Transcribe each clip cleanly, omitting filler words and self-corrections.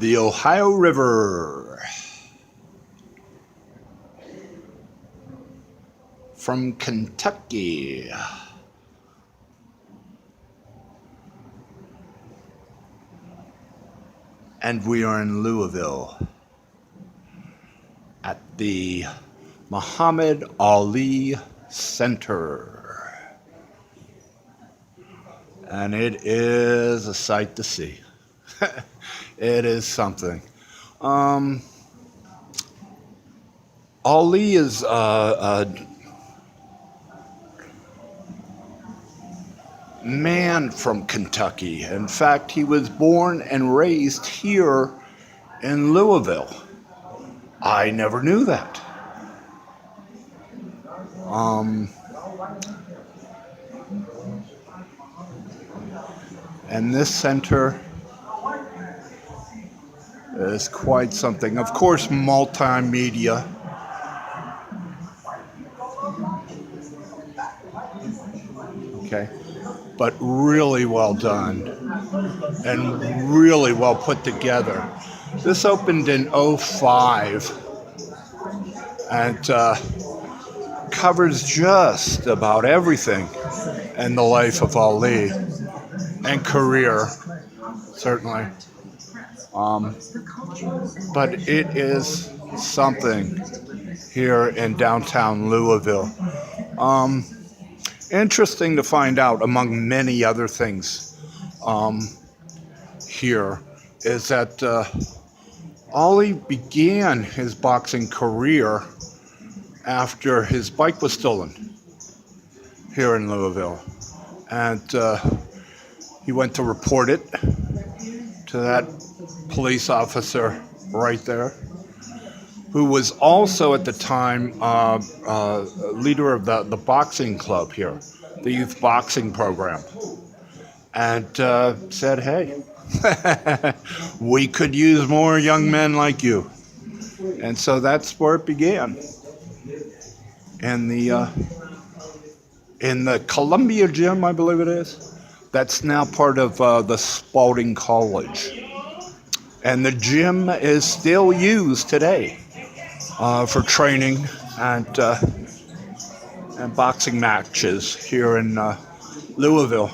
the Ohio River from Kentucky. And we are in Louisville at the Muhammad Ali Center. And it is a sight to see. It is something. Ali is a man from Kentucky. In fact, he was born and raised here in Louisville. I never knew that. And this center is quite something. Of course, multimedia. Okay. But really well done and really well put together. This opened in '05 and covers just about everything in the life of Ali and career, certainly. But it is something here in downtown Louisville. Interesting to find out, among many other things here, is that Ali began his boxing career after his bike was stolen here in Louisville. And he went to report it to that police officer right there, who was also at the time leader of the boxing club here, the youth boxing program, and said, hey, we could use more young men like you. And so that's where it began. In the Columbia Gym, I believe it is, that's now part of the Spalding College. And the gym is still used today for training and boxing matches here in Louisville.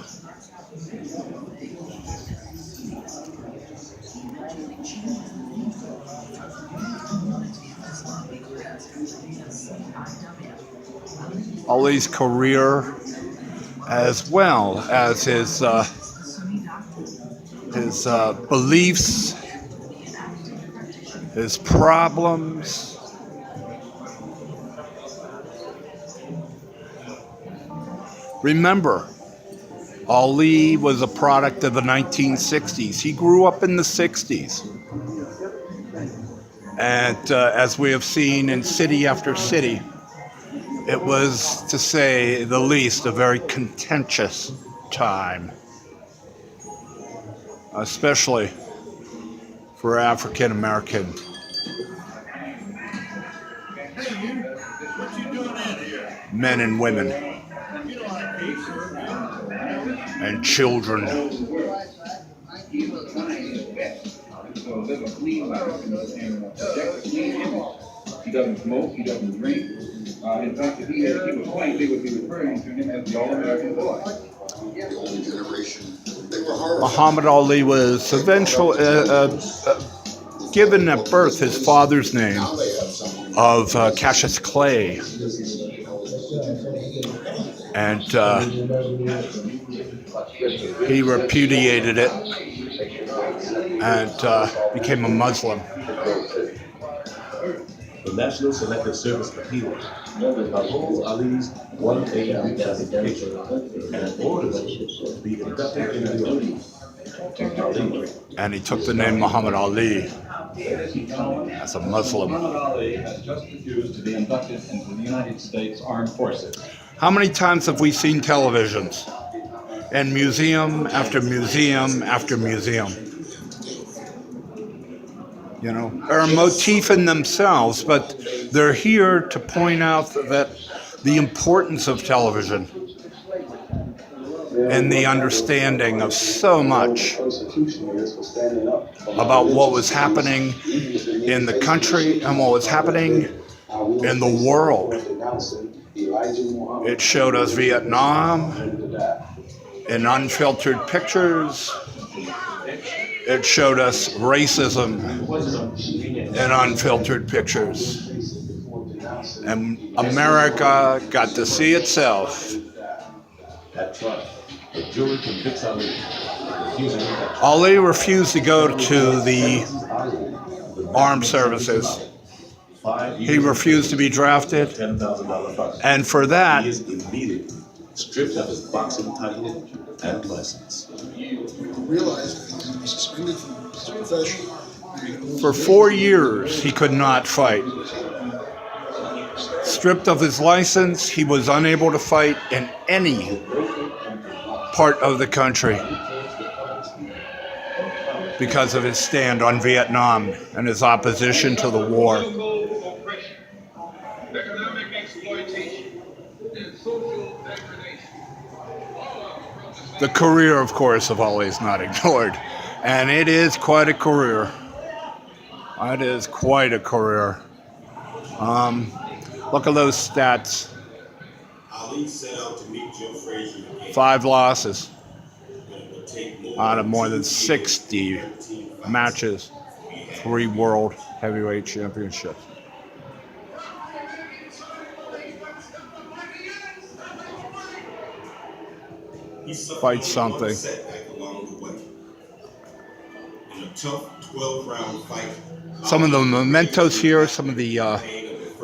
Ali's career, as well as his beliefs, his problems. Remember, Ali was a product of the 1960s. He grew up in the 60s. And as we have seen in city after city, it was, to say the least, a very contentious time, especially for African American men and women and children. He doesn't smoke, he doesn't drink. In fact, if he was white, they would be referring to him as the All-American Boy. Muhammad Ali was eventually given at birth his father's name of Cassius Clay. And he repudiated it and became a Muslim. The National Selective Service appealed uphold Ali's 1A reclassification and ordered him to be inducted into the Army. And he took the name Muhammad Ali as a Muslim. Muhammad Ali has just refused to be inducted into the United States Armed Forces. How many times have we seen televisions? And museum after museum after museum. You know, are a motif in themselves, but they're here to point out that the importance of television. in the understanding of so much about what was happening in the country and what was happening in the world. It showed us Vietnam in unfiltered pictures. It showed us racism in unfiltered pictures. And America got to see itself. At trial, the jury convicts Ali, refusing to Ali refused to go to the armed services. 5 years He refused to be drafted. $10,000 fine. And for that, He is immediately stripped of his boxing title and license. Realized that he was going to be suspended from his profession. for 4 years, he could not fight. Stripped of his license, he was unable to fight in any part of the country because of his stand on Vietnam and his opposition to the war. Economic exploitation and social degradation. The career, of course, of Ali is not ignored. And it is quite a career. It is quite a career. Look at those stats. Ali set out to meet Joe Frazier again. 5 losses But it would take more out of than more 2 than years 60 and 13 fights. matches. 3 world heavyweight championships. He suffered Quite only something. one setback along the way. In a tough 12-round fight, Some of the mementos here, some of the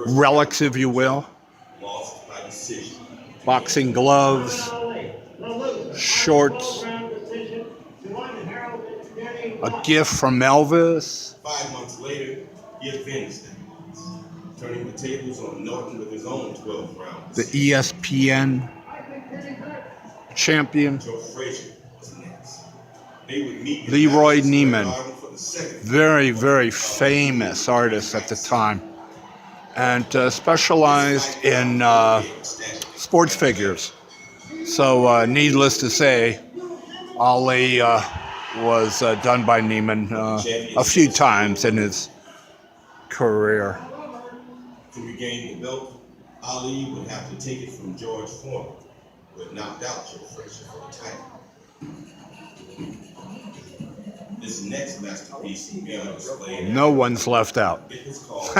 relics, if you will. lost by decision. Boxing gloves, shorts, a gift from Elvis. 5 months later, he avenged that loss, turning the tables on Norton with his own 12-round The decision. ESPN champion, Joe Frazier was next. They would meet in Leroy Madison Square Neiman. Garden for the second very, very famous artist at the time, and specialized in sports figures. So, needless to say, Ali was done by Neiman a few times in his career. To regain the belt, Ali would have to take it from George Foreman, who had knocked out Joe Frazier for the title. This next masterpiece will be on display. No one's left out. It was called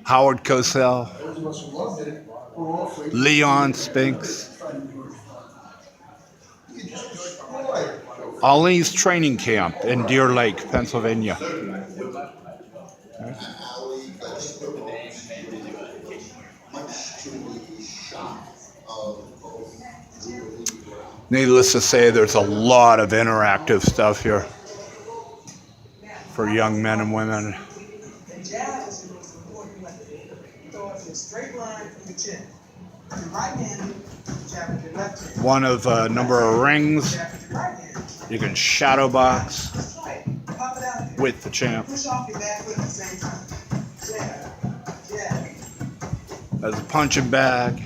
Howard Cosell, Those of us who loved it were all afraid. Leon Spinks. You could just destroy it. Ali's training camp in Deer Lake, Pennsylvania. Needless to say, there's a lot of interactive stuff here for young men and women. The jab is the most important weapon. Throw it in a straight line from the chin. If you're right-handed, jab with your left hand. One of a number of rings Jab with your right hand. you can shadow box That's right. Pop it out there. with the champ. Push off your back foot at the same time. Jab. Jab. There's a punching bag.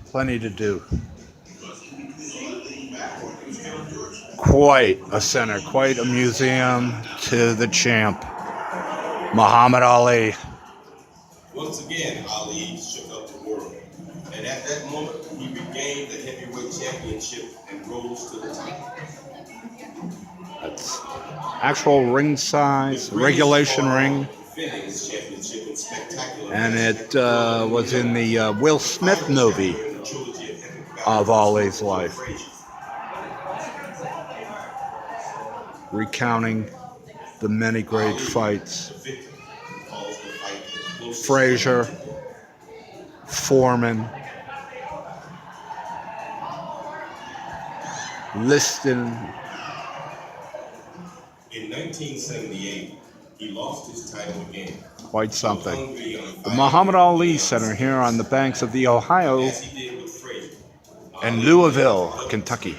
Plenty to do. Quite a center, quite a museum to the champ, Muhammad Ali. Once again, Ali shook up the world. And at that moment, he regained the heavyweight championship and rose to the top. That's actual ring size, regulation ring, Defending his championship in spectacular and it was in the Will Smith movie of Ali's life, recounting the many great fights. Frazier, Foreman, Liston. In 1978, he lost his title again. Quite something. Hungry on The fighting Muhammad Ali Center here on the banks of the Ohio as he did with Frazier. in Louisville, Kentucky.